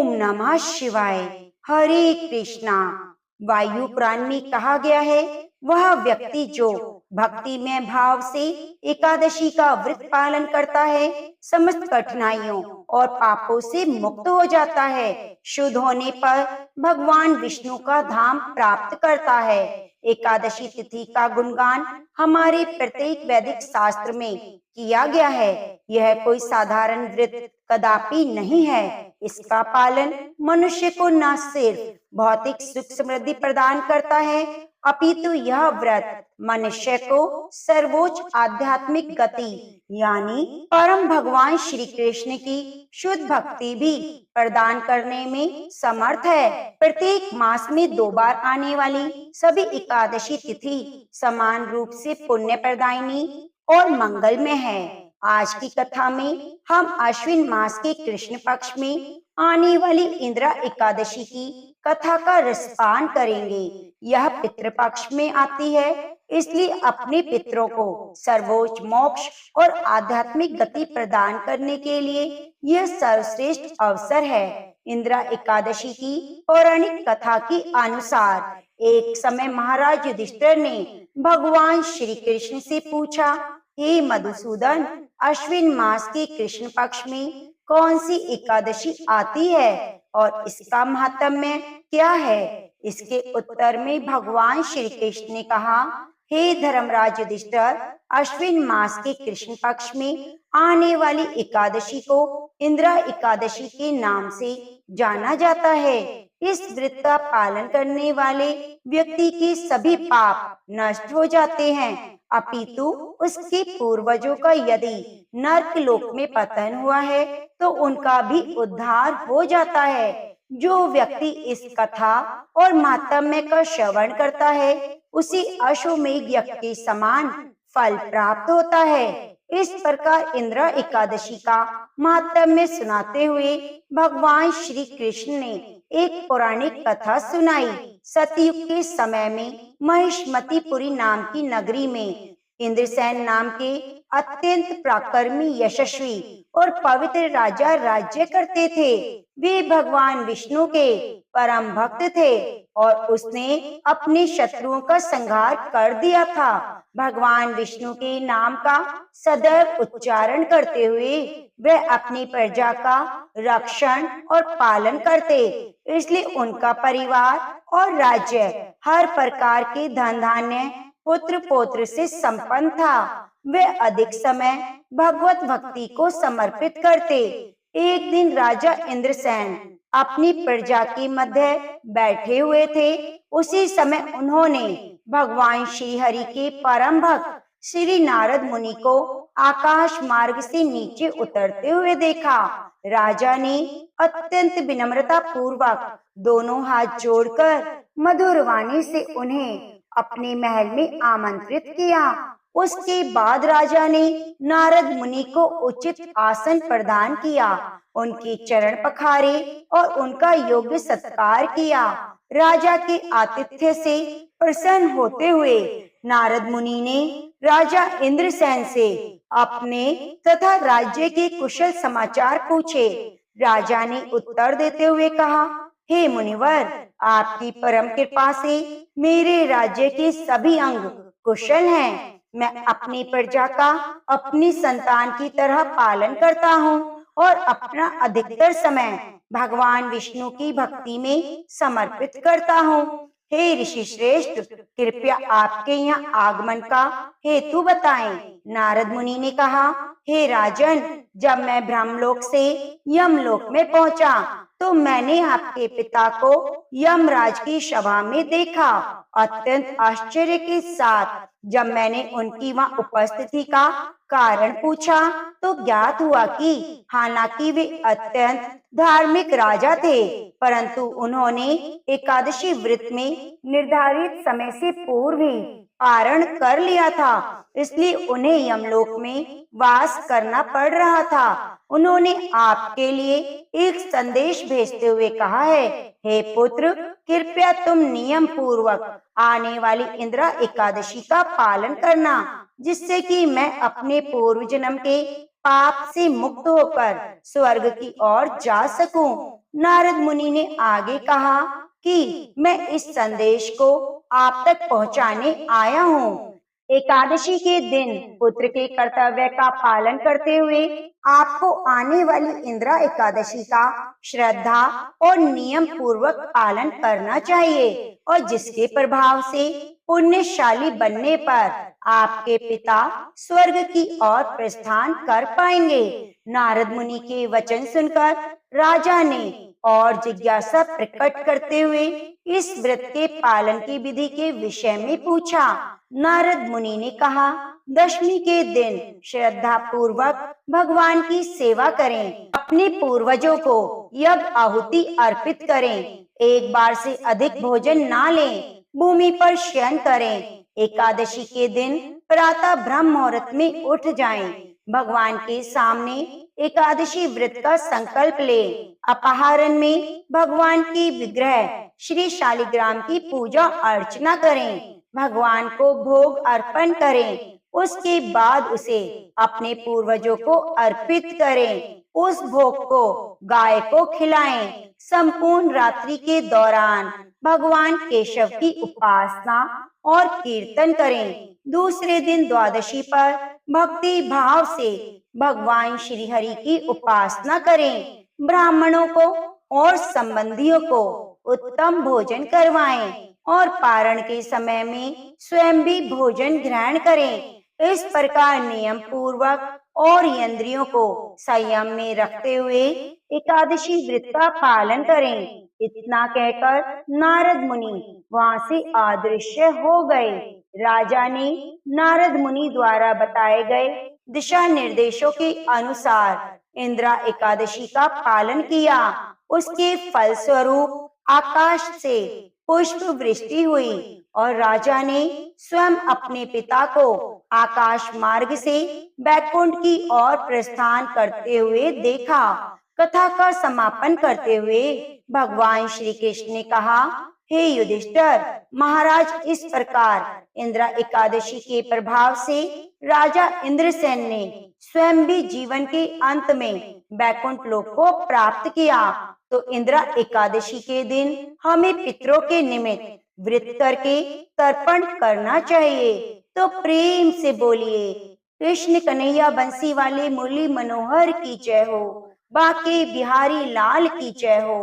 ओम नमः शिवाय। हरे कृष्णा। वायु पुराण में कहा गया है, वह व्यक्ति जो भक्ति में भाव से एकादशी का व्रत पालन करता है, समस्त कठिनाइयों और पापों से मुक्त हो जाता है। शुद्ध होने पर भगवान विष्णु का धाम प्राप्त करता है। एकादशी तिथि का गुणगान हमारे प्रत्येक वैदिक शास्त्र में किया गया है। यह कोई साधारण व्रत कदापि नहीं है। इसका पालन मनुष्य को न सिर्फ भौतिक सुख समृद्धि प्रदान करता है, अपितु यह व्रत मनुष्य को सर्वोच्च आध्यात्मिक गति यानी परम भगवान श्री कृष्ण की शुद्ध भक्ति भी प्रदान करने में समर्थ है। प्रत्येक मास में 2 बार आने वाली सभी एकादशी तिथि समान रूप से पुण्य प्रदायिनी और मंगलमय है। आज की कथा में हम अश्विन मास के कृष्ण पक्ष में आने वाली इंदिरा एकादशी की कथा का रसपान करेंगे। यह पितृपक्ष में आती है, इसलिए अपने पितरों को सर्वोच्च मोक्ष और आध्यात्मिक गति प्रदान करने के लिए यह सर्वश्रेष्ठ अवसर है। इंदिरा एकादशी की पौराणिक कथा के अनुसार एक समय महाराज युधिष्ठिर ने भगवान श्री कृष्ण से पूछा, हे मधुसूदन, अश्विन मास के कृष्ण पक्ष में कौन सी एकादशी आती है और इसका महात्म्य क्या है? इसके उत्तर में भगवान श्री कृष्ण ने कहा, हे धर्मराज युधिष्ठिर, अश्विन मास के कृष्ण पक्ष में आने वाली एकादशी को इंदिरा एकादशी के नाम से जाना जाता है। इस व्रत का पालन करने वाले व्यक्ति के सभी पाप नष्ट हो जाते हैं, अपितु उसके पूर्वजों का यदि नरक लोक में पतन हुआ है तो उनका भी उद्धार हो जाता है। जो व्यक्ति इस कथा और महात्म्य का श्रवण करता है, उसी अश्वमेध यज्ञ के समान फल प्राप्त होता है। इस प्रकार इंदिरा एकादशी का महात्म्य सुनाते हुए भगवान श्री कृष्ण ने एक पौराणिक कथा सुनाई। सतयुग के समय में महिष्मतीपुरी नाम की नगरी में इंद्रसेन नाम के अत्यंत पराक्रमी, यशस्वी और पवित्र राजा राज्य करते थे। वे भगवान विष्णु के परम भक्त थे और उसने अपने शत्रुओं का संहार कर दिया था। भगवान विष्णु के नाम का सदैव उच्चारण करते हुए वह अपनी प्रजा का रक्षण और पालन करते, इसलिए उनका परिवार और राज्य हर प्रकार के धन धान्य पुत्र पौत्र से संपन्न था। वे अधिक समय भगवत भक्ति को समर्पित करते। एक दिन राजा इंद्रसेन अपनी प्रजा के मध्य बैठे हुए थे। उसी समय उन्होंने भगवान श्री हरि के परम भक्त श्री नारद मुनि को आकाश मार्ग से नीचे उतरते हुए देखा। राजा ने अत्यंत विनम्रता पूर्वक दोनों हाथ जोड़कर मधुर वाणी से उन्हें अपने महल में आमंत्रित किया। उसके बाद राजा ने नारद मुनि को उचित आसन प्रदान किया, उनके चरण पखारे और उनका योग्य सत्कार किया। राजा के आतिथ्य से प्रसन्न होते हुए नारद मुनि ने राजा इंद्रसेन से अपने तथा राज्य के कुशल समाचार पूछे। राजा ने उत्तर देते हुए कहा, हे मुनिवर, आपकी परम कृपा से मेरे राज्य के सभी अंग कुशल हैं। मैं अपनी प्रजा का अपनी संतान की तरह पालन करता हूँ और अपना अधिकतर समय भगवान विष्णु की भक्ति में समर्पित करता हूँ। हे ऋषि श्रेष्ठ, कृपया आपके यहाँ आगमन का हेतु बताएं। नारद मुनि ने कहा, हे राजन, जब मैं ब्रह्मलोक से यमलोक में पहुंचा तो मैंने आपके पिता को यमराज की सभा में देखा। अत्यंत आश्चर्य के साथ जब मैंने उनकी वहां उपस्थिति का कारण पूछा तो ज्ञात हुआ कि हालांकि वे अत्यंत धार्मिक राजा थे, परंतु उन्होंने एकादशी व्रत में निर्धारित समय से पूर्व ही पारण कर लिया था, इसलिए उन्हें यमलोक में वास करना पड़ रहा था। उन्होंने आपके लिए एक संदेश भेजते हुए कहा है, हे पुत्र, कृपया तुम नियम पूर्वक आने वाली इंदिरा एकादशी का पालन करना, जिससे कि मैं अपने पूर्व जन्म के पाप से मुक्त होकर स्वर्ग की ओर जा सकूं। नारद मुनि ने आगे कहा कि मैं इस संदेश को आप तक पहुंचाने आया हूँ। एकादशी के दिन पुत्र के कर्तव्य का पालन करते हुए आपको आने वाली इंदिरा एकादशी का श्रद्धा और नियम पूर्वक पालन करना चाहिए, और जिसके प्रभाव से पुण्यशाली बनने पर आपके पिता स्वर्ग की ओर प्रस्थान कर पाएंगे। नारद मुनि के वचन सुनकर राजा ने और जिज्ञासा प्रकट करते हुए इस व्रत के पालन की विधि के विषय में पूछा। नारद मुनि ने कहा, दशमी के दिन श्रद्धा पूर्वक भगवान की सेवा करें, अपने पूर्वजों को यज्ञ आहुति अर्पित करें, एक बार से अधिक भोजन ना लें, भूमि पर शयन करें, एकादशी के दिन प्रातः ब्रह्म मुहूर्त में उठ जाएं, भगवान के सामने एकादशी व्रत का संकल्प ले, अपहारण में भगवान की विग्रह श्री शालिग्राम की पूजा अर्चना करें, भगवान को भोग अर्पण करें, उसके बाद उसे अपने पूर्वजों को अर्पित करें, उस भोग को गाय को खिलाएं, संपूर्ण रात्रि के दौरान भगवान केशव की उपासना और कीर्तन करें। दूसरे दिन द्वादशी पर भक्ति भाव से भगवान श्री हरि की उपासना करें, ब्राह्मणों को और संबंधियों को उत्तम भोजन करवाएं और पारण के समय में स्वयं भी भोजन ग्रहण करें। इस प्रकार नियम पूर्वक और इंद्रियों को संयम में रखते हुए एकादशी व्रत का पालन करें। इतना कहकर नारद मुनि वहां से अदृश्य हो गए। राजा ने नारद मुनि द्वारा बताए गए दिशा निर्देशों के अनुसार इंदिरा एकादशी का पालन किया। उसके फलस्वरूप आकाश से पुष्प वृष्टि हुई और राजा ने स्वयं अपने पिता को आकाश मार्ग से बैकुंठ की ओर प्रस्थान करते हुए देखा। कथा का समापन करते हुए भगवान श्री कृष्ण ने कहा, हे युधिष्ठिर महाराज, इस प्रकार इंदिरा एकादशी के प्रभाव से राजा इंद्रसेन ने स्वयं भी जीवन के अंत में बैकुंठ लोक को प्राप्त किया। तो इंदिरा एकादशी के दिन हमें पितरों के निमित्त व्रत करके तर्पण करना चाहिए। तो प्रेम से बोलिए, कृष्ण कन्हैया बंसी वाले मुरली मनोहर की जय हो, बाके बिहारी लाल की जय हो।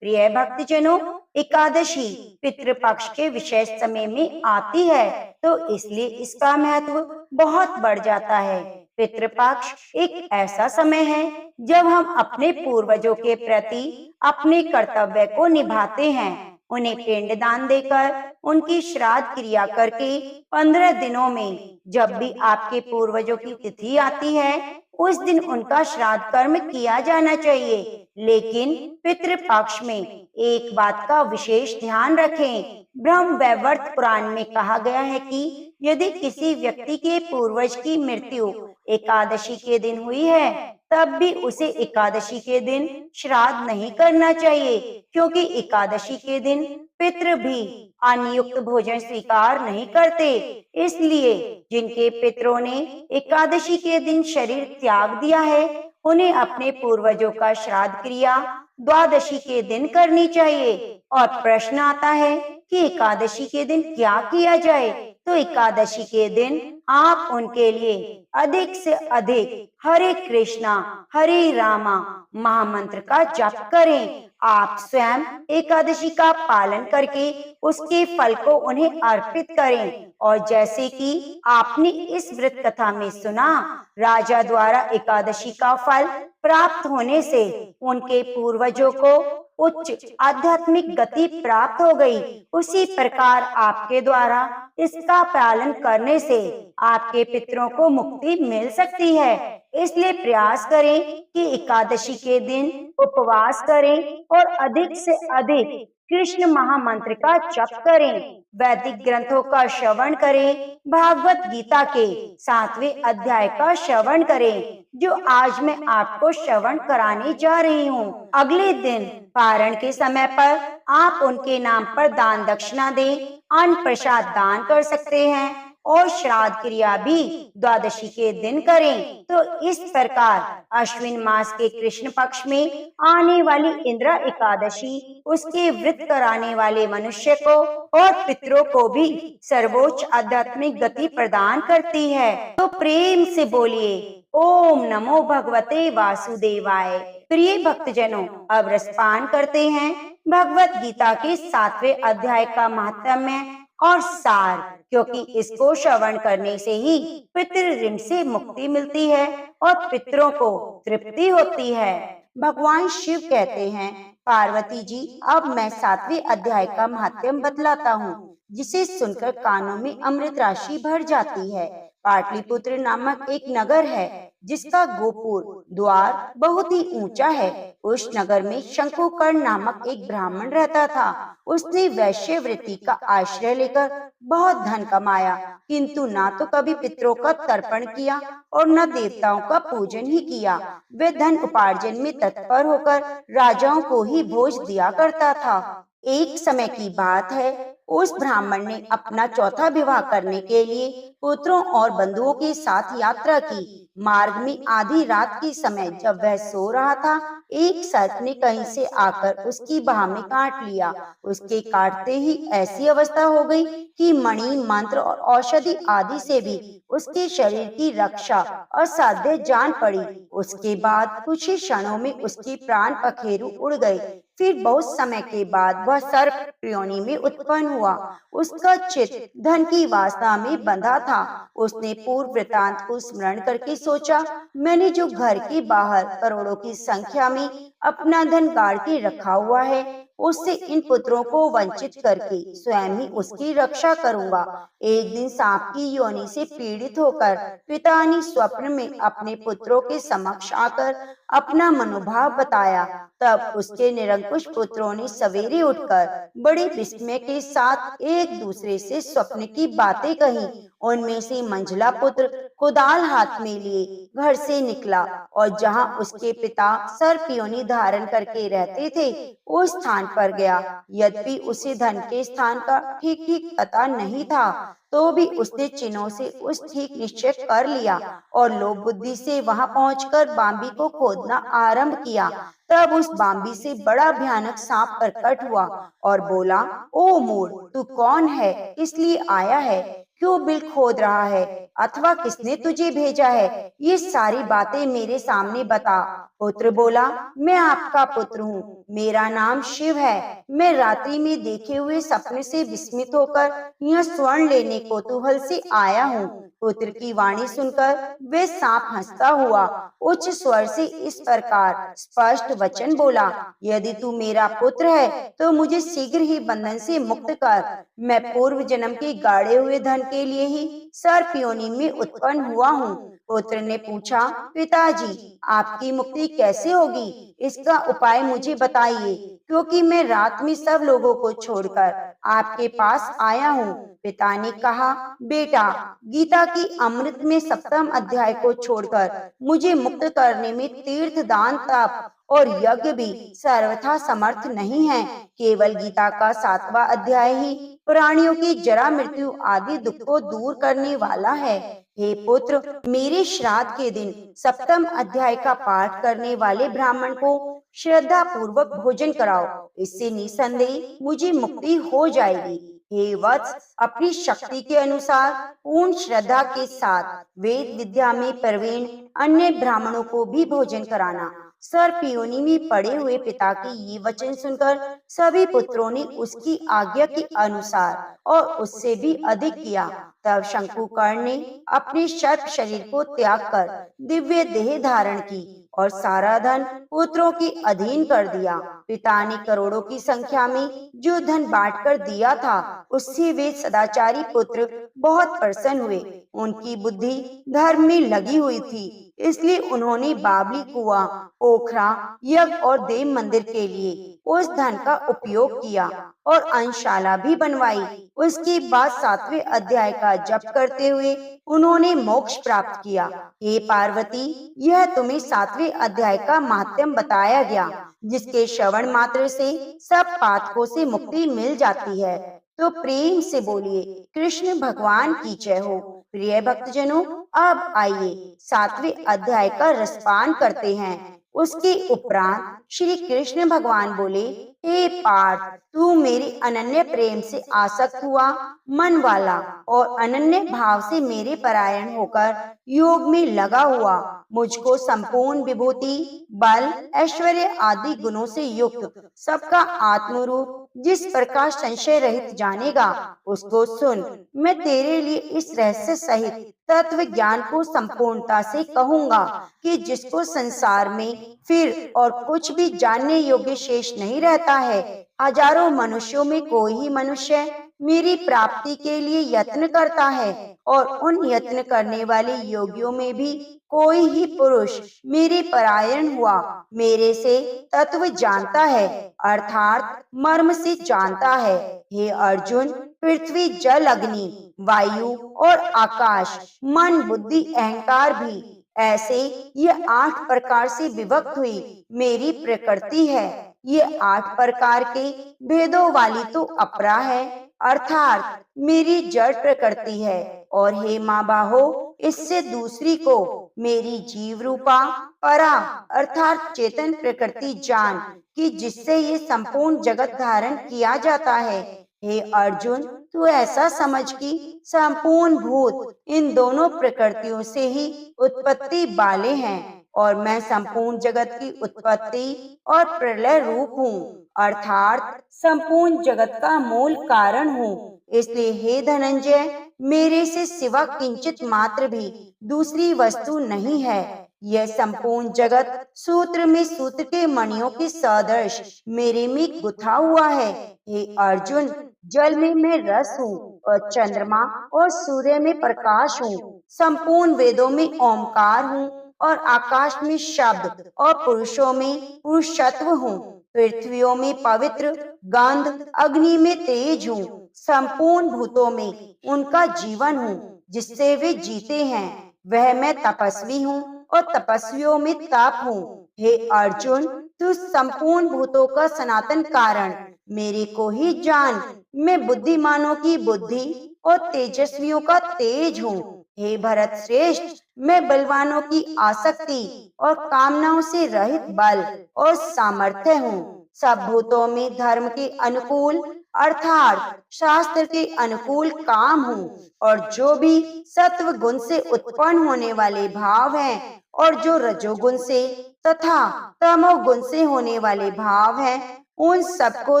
प्रिय भक्तजनों, एकादशी पितृपक्ष के विशेष समय में आती है, तो इसलिए इसका महत्व बहुत बढ़ जाता है। पितृपक्ष एक ऐसा समय है जब हम अपने पूर्वजों के प्रति अपने कर्तव्य को निभाते हैं, उन्हें पिंडदान देकर उनकी श्राद्ध क्रिया करके 15 दिनों में जब भी आपके पूर्वजों की तिथि आती है उस दिन उनका श्राद्ध कर्म किया जाना चाहिए। लेकिन पितृपक्ष में एक बात का विशेष ध्यान रखें। ब्रह्म वैवर्त पुराण में कहा गया है कि यदि किसी व्यक्ति के पूर्वज की मृत्यु एकादशी के दिन हुई है तब भी उसे एकादशी के दिन श्राद्ध नहीं करना चाहिए, क्योंकि एकादशी के दिन पितृ भी अनियुक्त भोजन स्वीकार नहीं करते। इसलिए जिनके पितरों ने एकादशी के दिन शरीर त्याग दिया है उन्हें अपने पूर्वजों का श्राद्ध क्रिया द्वादशी के दिन करनी चाहिए। और प्रश्न आता है कि एकादशी के दिन क्या किया जाए? तो एकादशी के दिन आप उनके लिए अधिक से अधिक हरे कृष्णा हरे रामा महामंत्र का जप करें। आप स्वयं एकादशी का पालन करके उसके फल को उन्हें अर्पित करें। और जैसे कि आपने इस व्रत कथा में सुना, राजा द्वारा एकादशी का फल प्राप्त होने से उनके पूर्वजों को उच्च आध्यात्मिक गति प्राप्त हो गई, उसी प्रकार आपके द्वारा इसका पालन करने से आपके पितरों को मुक्ति मिल सकती है। इसलिए प्रयास करें कि एकादशी के दिन उपवास करें और अधिक से अधिक कृष्ण महामंत्र का जप करें, वैदिक ग्रंथों का श्रवण करें, भागवत गीता के 7वें अध्याय का श्रवण करें, जो आज मैं आपको श्रवण कराने जा रही हूँ। अगले दिन पारण के समय पर आप उनके नाम पर दान दक्षिणा दें, अन्न प्रसाद दान कर सकते हैं और श्राद्ध क्रिया भी द्वादशी के दिन करें। तो इस प्रकार अश्विन मास के कृष्ण पक्ष में आने वाली इंद्रा एकादशी उसके व्रत कराने वाले मनुष्य को और पितरों को भी सर्वोच्च आध्यात्मिक गति प्रदान करती है। तो प्रेम से बोलिए ओम नमो भगवते वासुदेवाय। प्रिय भक्तजनों, अब रसपान करते हैं भगवत गीता के 7वें अध्याय का महात्म्य और सार, क्योंकि इसको श्रवण करने से ही पितृ ऋण से मुक्ति मिलती है और पितरों को तृप्ति होती है। भगवान शिव कहते हैं, पार्वती जी, अब मैं 7वें अध्याय का महात्म्य बतलाता हूँ, जिसे सुनकर कानों में अमृत राशि भर जाती है। पाटलिपुत्र नामक एक नगर है, जिसका गोपुर द्वार बहुत ही ऊंचा है। उस नगर में शंकुकर्ण नामक एक ब्राह्मण रहता था। उसने वैश्य वृत्ति का आश्रय लेकर बहुत धन कमाया, किंतु ना तो कभी पितरों का तर्पण किया और न देवताओं का पूजन ही किया। वे धन उपार्जन में तत्पर होकर राजाओं को ही भोज दिया करता था। एक समय की बात है, उस ब्राह्मण ने अपना चौथा विवाह करने के लिए पुत्रों और बंधुओं के साथ यात्रा की। मार्ग में आधी रात के समय जब वह सो रहा था, एक सर्प ने कहीं से आकर उसकी बाह में काट लिया। उसके काटते ही ऐसी अवस्था हो गई कि मणि, मंत्र और औषधि आदि से भी उसके शरीर की रक्षा असाध्य जान पड़ी। उसके बाद कुछ ही क्षणों में उसके प्राण पखेरु उड़ गए। फिर बहुत समय के बाद वह सर्प योनि में उत्पन्न हुआ। उसका चित्त धन की वासना में बंधा था। उसने पूर्व वृतांत को स्मरण करके सोचा, मैंने जो घर के बाहर करोड़ों की संख्या में अपना धन गाड़ के रखा हुआ है, उससे इन पुत्रों को वंचित करके स्वयं ही उसकी रक्षा करूंगा। एक दिन सांप की योनि से पीड़ित होकर पिता ने स्वप्न में अपने पुत्रों के समक्ष आकर अपना मनोभाव बताया। तब उसके निरंकुश पुत्रों ने सवेरे उठकर बड़े विस्मय के साथ एक दूसरे से स्वप्न की बातें कही। उनमें से मंझला पुत्र कुदाल हाथ में लिए घर से निकला और जहां उसके पिता सर्प योनि धारण करके रहते थे, उस स्थान पर गया। यद्यपि उसे धन के स्थान का ठीक ठीक पता नहीं था, तो भी उसने चिन्हों से उस ठीक निश्चय कर लिया और लोभ बुद्धि से वहां पहुंचकर बांबी को खोदना आरंभ किया। तब उस बांबी से बड़ा भयानक सांप प्रकट हुआ और बोला, ओ मूढ़, तू कौन है? किस लिए आया है? क्यों बिल खोद रहा है? अथवा किसने तुझे भेजा है? ये सारी बातें मेरे सामने बता। पुत्र बोला, मैं आपका पुत्र हूँ, मेरा नाम शिव है। मैं रात्रि में देखे हुए सपने से विस्मित होकर यह स्वर्ण लेने कौतूहल से आया हूँ। पुत्र की वाणी सुनकर वे सांप हंसता हुआ उच्च स्वर से इस प्रकार स्पष्ट वचन बोला, यदि तू मेरा पुत्र है तो मुझे शीघ्र ही बंधन से मुक्त कर। मैं पूर्व जन्म के गाड़े हुए धन के लिए ही सर्प योनि में उत्पन्न हुआ हूँ। पुत्र ने पूछा, पिताजी, आपकी मुक्ति कैसे होगी? इसका उपाय मुझे बताइए, क्योंकि मैं रात में सब लोगों को छोड़कर आपके पास आया हूँ। पिता ने कहा, बेटा, गीता की अमृत में 7वें अध्याय को छोड़कर मुझे मुक्त करने में तीर्थ, दान, तप और यज्ञ भी सर्वथा समर्थ नहीं है। केवल गीता का 7वां अध्याय ही प्राणियों की जरा, मृत्यु आदि दुख को दूर करने वाला है। हे पुत्र, मेरे श्राद्ध के दिन 7वें अध्याय का पाठ करने वाले ब्राह्मण को श्रद्धा पूर्वक भोजन कराओ। इससे निसंदेह मुझे मुक्ति हो जाएगी। हे वत्स, अपनी शक्ति के अनुसार पूर्ण श्रद्धा के साथ वेद विद्या में प्रवीण अन्य ब्राह्मणों को भी भोजन कराना। सर्प योनि में पड़े हुए पिता के ये वचन सुनकर सभी पुत्रों ने उसकी आज्ञा के अनुसार और उससे भी अधिक किया। तब शंकुकर्ण ने अपने सर्प शरीर को त्याग कर दिव्य देह धारण की और सारा धन पुत्रों के अधीन कर दिया। पिता ने करोड़ों की संख्या में जो धन बांट कर दिया था, उससे वे सदाचारी पुत्र बहुत प्रसन्न हुए। उनकी बुद्धि धर्म में लगी हुई थी, इसलिए उन्होंने बावली, कुआं, पोखरा, यज्ञ और देव मंदिर के लिए उस धन का उपयोग किया और अंशशाला भी बनवाई। उसके बाद 7वें अध्याय का जप करते हुए उन्होंने मोक्ष प्राप्त किया। हे पार्वती, यह तुम्हें 7वें अध्याय का महात्म्य बताया गया, जिसके श्रवण मात्र से सब पातकों से मुक्ति मिल जाती है। तो प्रेम से बोलिए कृष्ण भगवान की जय हो। प्रिय भक्तजनों, अब आइए 7वें अध्याय का रसपान करते हैं। उसके उपरांत श्री कृष्ण भगवान बोले, हे पार्थ, तू मेरे अनन्य प्रेम से आसक्त हुआ मन वाला और अनन्य भाव से मेरे परायण होकर योग में लगा हुआ मुझको संपूर्ण विभूति, बल, ऐश्वर्य आदि गुणों से युक्त सबका आत्मरूप जिस प्रकार संशय रहित जानेगा, उसको सुन। मैं तेरे लिए इस रहस्य सहित तत्व ज्ञान को संपूर्णता से कहूंगा कि जिसको संसार में फिर और कुछ भी जानने योग्य शेष नहीं रहता है। हजारों मनुष्यों में कोई ही मनुष्य मेरी प्राप्ति के लिए यत्न करता है और उन यत्न करने वाले योगियों में भी कोई ही पुरुष मेरे परायण हुआ मेरे से तत्व जानता है, अर्थात मर्म से जानता है। हे अर्जुन, पृथ्वी, जल, अग्नि, वायु और आकाश, मन, बुद्धि, अहंकार भी ऐसे ये 8 प्रकार से विभक्त हुई मेरी प्रकृति है। ये 8 प्रकार के भेदों वाली तो अपरा है, अर्थात मेरी जड़ प्रकृति है। और हे माँ बाहो, इससे दूसरी को मेरी जीव रूपा परा अर्थात चेतन प्रकृति जान कि जिससे ये संपूर्ण जगत धारण किया जाता है। हे अर्जुन, तू ऐसा समझ कि संपूर्ण भूत इन दोनों प्रकृतियों से ही उत्पत्ति वाले हैं और मैं संपूर्ण जगत की उत्पत्ति और प्रलय रूप हूँ, अर्थात संपूर्ण जगत का मूल कारण हूँ। इसलिए हे धनंजय, मेरे से सिवा किंचित मात्र भी दूसरी वस्तु नहीं है। यह संपूर्ण जगत सूत्र में सूत्र के मणियों के सदृश मेरे में गुथा हुआ है। हे अर्जुन, जल में मैं रस हूँ और चंद्रमा और सूर्य में प्रकाश हूँ। संपूर्ण वेदों में ओंकार हूँ और आकाश में शब्द और पुरुषों में पुरुषत्व हूँ। पृथ्वियों में पवित्र गंध, अग्नि में तेज हूँ। संपूर्ण भूतों में उनका जीवन हूँ जिससे वे जीते हैं। वह मैं तपस्वी हूँ और तपस्वियों में तप हूँ। हे अर्जुन, तू संपूर्ण भूतों का सनातन कारण मेरे को ही जान। मैं बुद्धिमानों की बुद्धि और तेजस्वियों का तेज हूँ। हे भरत श्रेष्ठ, मैं बलवानों की आसक्ति और कामनाओं से रहित बल और सामर्थ्य हूँ। सब भूतों में धर्म के अनुकूल अर्थात शास्त्र के अनुकूल काम हूँ और जो भी सत्व गुण से उत्पन्न होने वाले भाव हैं और जो रजोगुण से तथा तमोगुण से होने वाले भाव हैं, उन सबको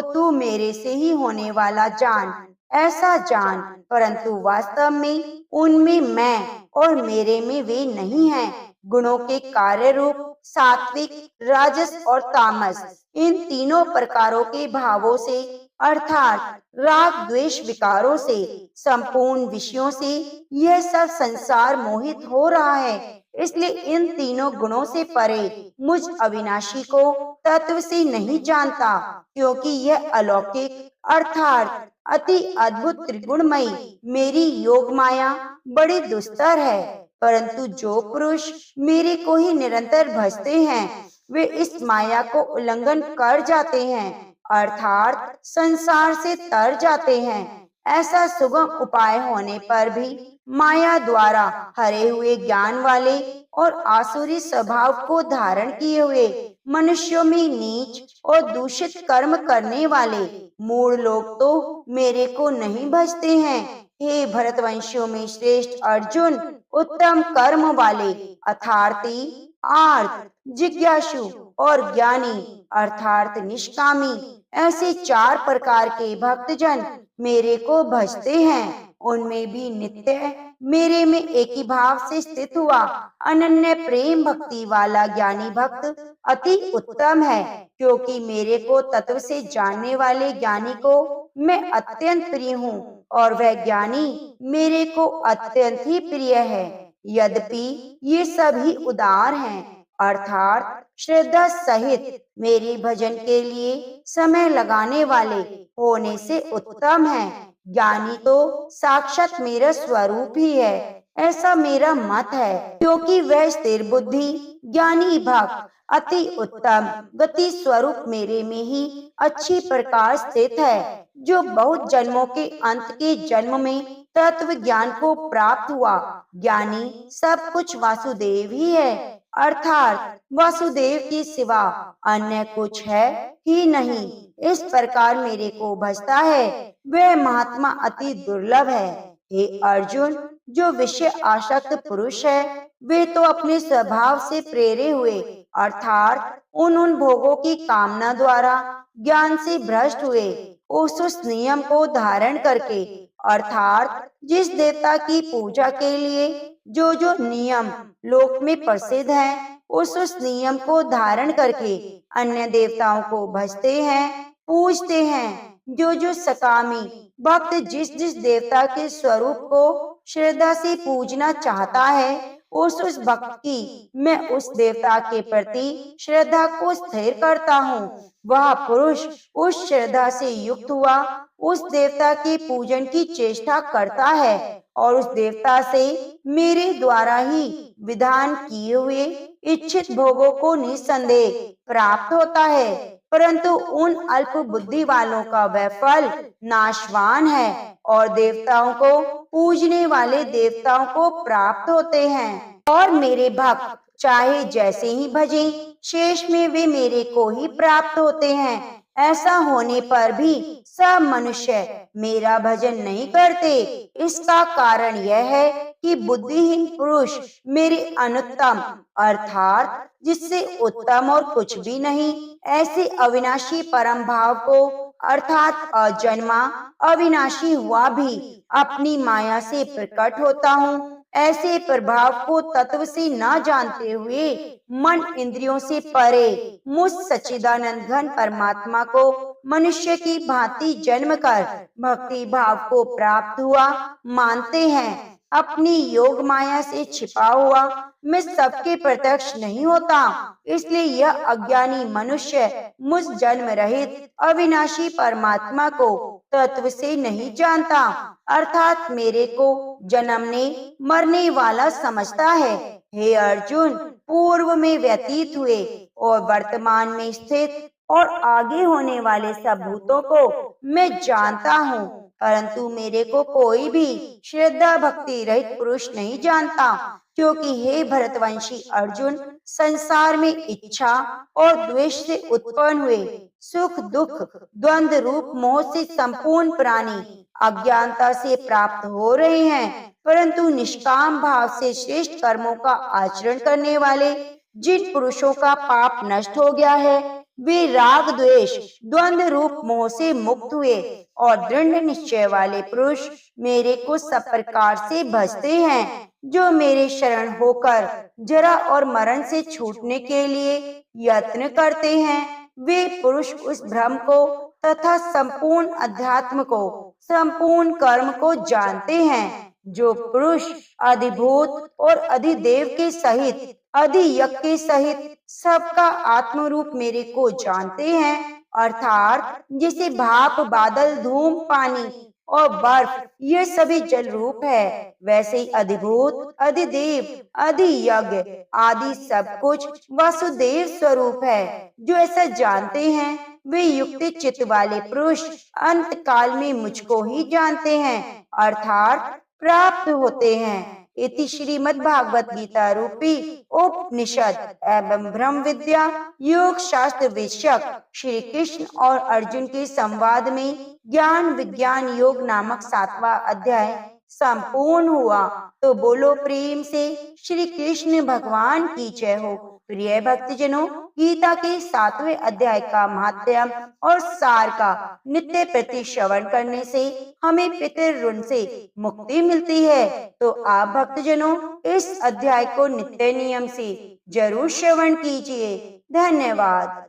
तू मेरे से ही होने वाला जान। ऐसा जान, परंतु वास्तव में उनमें मैं और मेरे में वे नहीं हैं। गुणों के कार्य रूप सात्विक, राजस और तामस, इन तीनों प्रकारों के भावों से अर्थात राग द्वेष विकारों से संपूर्ण विषयों से यह सब संसार मोहित हो रहा है। इसलिए इन तीनों गुणों से परे मुझ अविनाशी को तत्व से नहीं जानता, क्योंकि यह अलौकिक अर्थात अति अद्भुत त्रिगुणमयी मेरी योग माया बड़ी दुस्तर है। परंतु जो पुरुष मेरे को ही निरंतर भजते हैं, वे इस माया को उल्लंघन कर जाते हैं, अर्थात संसार से तर जाते हैं। ऐसा सुगम उपाय होने पर भी माया द्वारा हरे हुए ज्ञान वाले और आसुरी स्वभाव को धारण किए हुए मनुष्यों में नीच और दूषित कर्म करने वाले मूढ़ लोग तो मेरे को नहीं भजते हैं। हे भरतवंशियों में श्रेष्ठ अर्जुन, उत्तम कर्म वाले अर्थार्थी, आर्त, जिज्ञासु और ज्ञानी अर्थात निष्कामी, ऐसे 4 प्रकार के भक्तजन मेरे को भजते हैं। उनमें भी नित्य मेरे में एक ही भाव से स्थित हुआ अनन्य प्रेम भक्ति वाला ज्ञानी भक्त अति उत्तम है, क्योंकि मेरे को तत्व से जानने वाले ज्ञानी को मैं अत्यंत प्रिय हूँ और वह ज्ञानी मेरे को अत्यंत ही प्रिय है। यद्यपि ये सभी उदार हैं, अर्थात श्रद्धा सहित मेरे भजन के लिए समय लगाने वाले होने से उत्तम है। ज्ञानी तो साक्षात मेरा स्वरूप ही है, ऐसा मेरा मत है, क्योंकि वह स्थिर बुद्धि ज्ञानी भक्त अति उत्तम गति स्वरूप मेरे में ही अच्छी प्रकार स्थित है। जो बहुत जन्मों के अंत के जन्म में तत्व ज्ञान को प्राप्त हुआ। ज्ञानी सब कुछ वासुदेव ही है, अर्थात वासुदेव के सिवा अन्य कुछ है ही नहीं। इस प्रकार मेरे को भजता है वह महात्मा अति दुर्लभ है। हे अर्जुन, जो विषय आसक्त पुरुष है वे तो अपने स्वभाव से प्रेरे हुए, अर्थात उन भोगों की कामना द्वारा ज्ञान से भ्रष्ट हुए। उस नियम को धारण करके, अर्थात जिस देवता की पूजा के लिए जो नियम लोक में प्रसिद्ध हैं, उस नियम को धारण करके अन्य देवताओं को भजते हैं, पूजते हैं। जो सकामी भक्त जिस देवता के स्वरूप को श्रद्धा से पूजना चाहता है, उस भक्त की मैं उस देवता के प्रति श्रद्धा को स्थिर करता हूँ। वह पुरुष उस श्रद्धा से युक्त हुआ उस देवता के पूजन की चेष्टा करता है और उस देवता से मेरे द्वारा ही विधान किए हुए इच्छित भोगों को निसंदेह प्राप्त होता है। परंतु उन अल्प बुद्धि वालों का वह फल नाशवान है और देवताओं को पूजने वाले देवताओं को प्राप्त होते हैं। और मेरे भक्त चाहे जैसे ही भजें, शेष में वे मेरे को ही प्राप्त होते हैं। ऐसा होने पर भी सब मनुष्य मेरा भजन नहीं करते। इसका कारण यह है कि बुद्धिहीन पुरुष मेरे अनुत्तम, अर्थात जिससे उत्तम और कुछ भी नहीं, ऐसे अविनाशी परम भाव को, अर्थात अजन्मा अविनाशी हुआ भी अपनी माया से प्रकट होता हूँ, ऐसे प्रभाव को तत्व से न जानते हुए मन इंद्रियों से परे मुझ सच्चिदानंद घन परमात्मा को मनुष्य की भांति जन्म कर भक्ति भाव को प्राप्त हुआ मानते हैं। अपनी योग माया से छिपा हुआ मैं सबके प्रत्यक्ष नहीं होता, इसलिए यह अज्ञानी मनुष्य मुझ जन्म रहित अविनाशी परमात्मा को तत्व से नहीं जानता, अर्थात मेरे को जन्मने मरने वाला समझता है। हे अर्जुन, पूर्व में व्यतीत हुए और वर्तमान में स्थित और आगे होने वाले सब भूतों को मैं जानता हूँ, परंतु मेरे को कोई भी श्रद्धा भक्ति रहित पुरुष नहीं जानता। क्योंकि हे भरतवंशी अर्जुन, संसार में इच्छा और द्वेष से उत्पन्न हुए सुख दुख द्वंद रूप मोह से संपूर्ण प्राणी अज्ञानता से प्राप्त हो रहे हैं, परंतु निष्काम भाव से श्रेष्ठ कर्मों का आचरण करने वाले जिन पुरुषों का पाप नष्ट हो गया है, वे राग द्वेष द्वंद रूप मोह से मुक्त हुए और दृढ़ निश्चय वाले पुरुष मेरे को सब प्रकार से भजते हैं। जो मेरे शरण होकर जरा और मरण से छूटने के लिए यत्न करते हैं, वे पुरुष उस भ्रम को तथा संपूर्ण अध्यात्म को, संपूर्ण कर्म को जानते हैं। जो पुरुष अधिभूत और अधिदेव के सहित, अधियज्ञ के सहित सबका आत्म रूप मेरे को जानते हैं, अर्थात जिसे भाप बादल धूम पानी और बर्फ ये सभी जल रूप है, वैसे ही अधिभूत अधिदेव अधियज्ञ आदि सब कुछ वासुदेव स्वरूप है। जो ऐसा जानते हैं वे युक्त चित्त वाले पुरुष अंत काल में मुझको ही जानते हैं, अर्थात प्राप्त होते हैं। इति श्रीमद् भागवत गीता रूपी उपनिषद एवं ब्रह्म विद्या योग शास्त्र विषयक श्री कृष्ण और अर्जुन के संवाद में ज्ञान विज्ञान योग नामक 7वां अध्याय संपूर्ण हुआ। तो बोलो प्रेम से श्री कृष्ण भगवान की जय हो। प्रिय भक्तजनों, गीता के 7वें अध्याय का महात्म्य और सार का नित्य प्रति श्रवण करने से हमें पितृ ऋण से मुक्ति मिलती है। तो आप भक्तजनों इस अध्याय को नित्य नियम से जरूर श्रवण कीजिए। धन्यवाद।